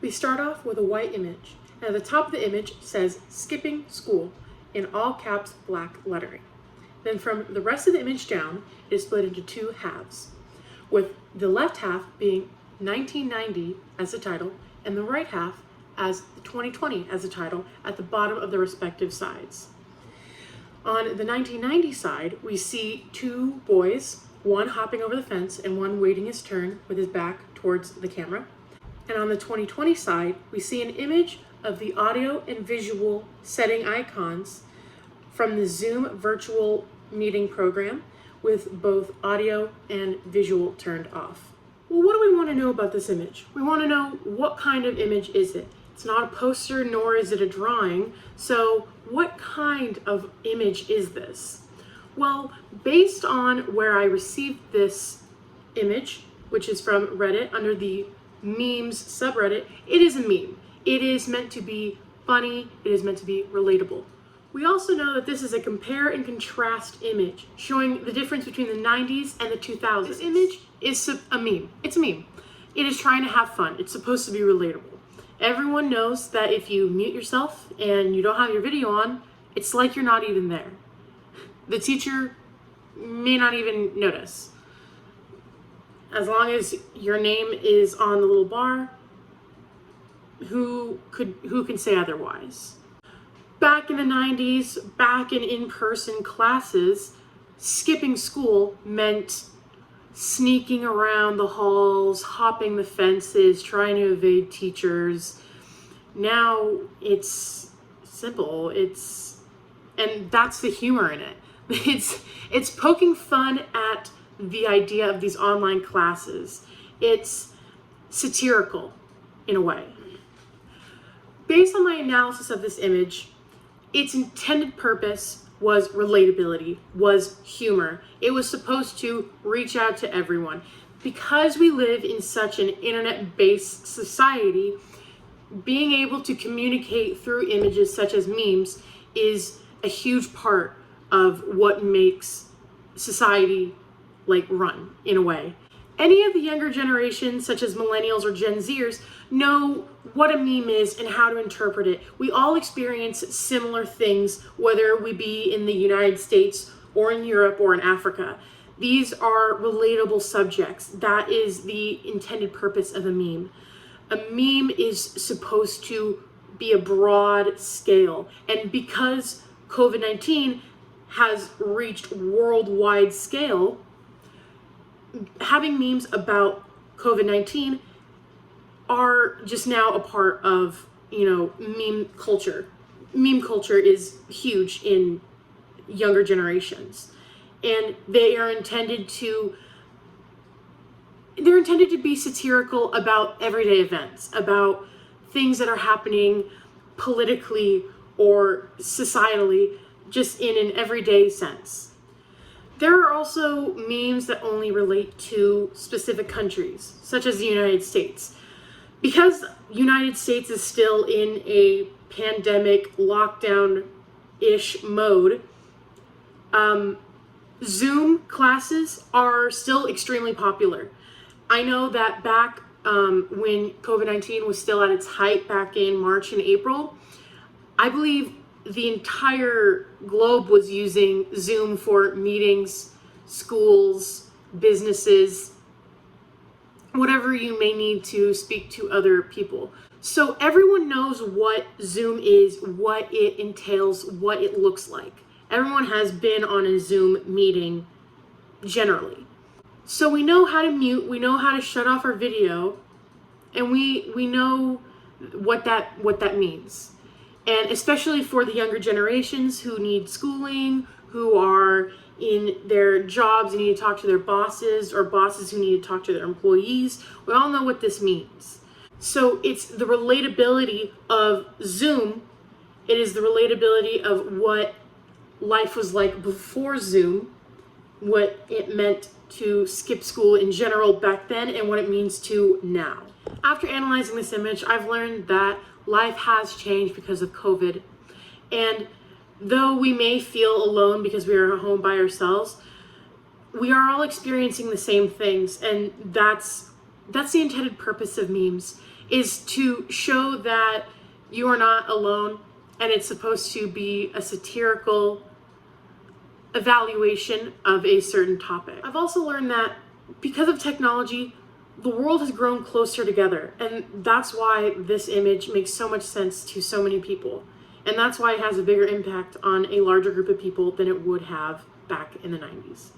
We start off with a white image, and at the top of the image says skipping school in all caps black lettering. Then from the rest of the image down, it is split into two halves, with the left half being 1990 as the title and the right half as 2020 as the title at the bottom of the respective sides. On the 1990 side, we see two boys, one hopping over the fence and one waiting his turn with his back towards the camera. And on the 2020 side, we see an image of the audio and visual setting icons from the Zoom virtual meeting program with both audio and visual turned off. Well, what do we want to know about this image? We want to know what kind of image is it? It's not a poster, nor is it a drawing. So what kind of image is this? Well, based on where I received this image, which is from Reddit under the memes subreddit, it is a meme. It is meant to be funny. It is meant to be relatable. We also know that this is a compare and contrast image showing the difference between the 90s and the 2000s. This image is a meme. It's a meme. It is trying to have fun. It's supposed to be relatable. Everyone knows that if you mute yourself and you don't have your video on, it's like you're not even there. The teacher may not even notice. As long as your name is on the little bar, who can say otherwise? Back in the 90s, back in in-person classes, skipping school meant sneaking around the halls, hopping the fences, trying to evade teachers. Now it's simple. And that's the humor in it. It's poking fun at the idea of these online classes. It's satirical in a way. Based on my analysis of this image, its intended purpose was relatability, was humor. It was supposed to reach out to everyone. Because we live in such an internet-based society, being able to communicate through images such as memes is a huge part of what makes society run in a way. Any of the younger generations, such as millennials or Gen Zers, know what a meme is and how to interpret it. We all experience similar things, whether we be in the United States or in Europe or in Africa. These are relatable subjects. That is the intended purpose of a meme. A meme is supposed to be a broad scale. And because COVID-19 has reached worldwide scale, having memes about COVID-19 are just now a part of, meme culture. Meme culture is huge in younger generations. And they're intended to be satirical about everyday events, about things that are happening politically or societally, just in an everyday sense. There are also memes that only relate to specific countries, such as the United States. Because United States is still in a pandemic lockdown-ish mode, Zoom classes are still extremely popular. I know that back when COVID-19 was still at its height back in March and April, I believe the entire globe was using Zoom for meetings, schools, businesses, whatever you may need to speak to other people. So everyone knows what Zoom is, what it entails, what it looks like. Everyone has been on a Zoom meeting generally. So we know how to mute, we know how to shut off our video, and we know what that means. And especially for the younger generations who need schooling, who are in their jobs and need to talk to their bosses, or bosses who need to talk to their employees, we all know what this means. So it's the relatability of Zoom. It is the relatability of what life was like before Zoom, what it meant to skip school in general back then, and what it means to now. After analyzing this image, I've learned that life has changed because of COVID. And though we may feel alone because we are at home by ourselves, we are all experiencing the same things, and that's That's the intended purpose of memes, is to show that you are not alone, and it's supposed to be a satirical evaluation of a certain topic. I've also learned that because of technology, the world has grown closer together, and that's why this image makes so much sense to so many people. And that's why it has a bigger impact on a larger group of people than it would have back in the 90s.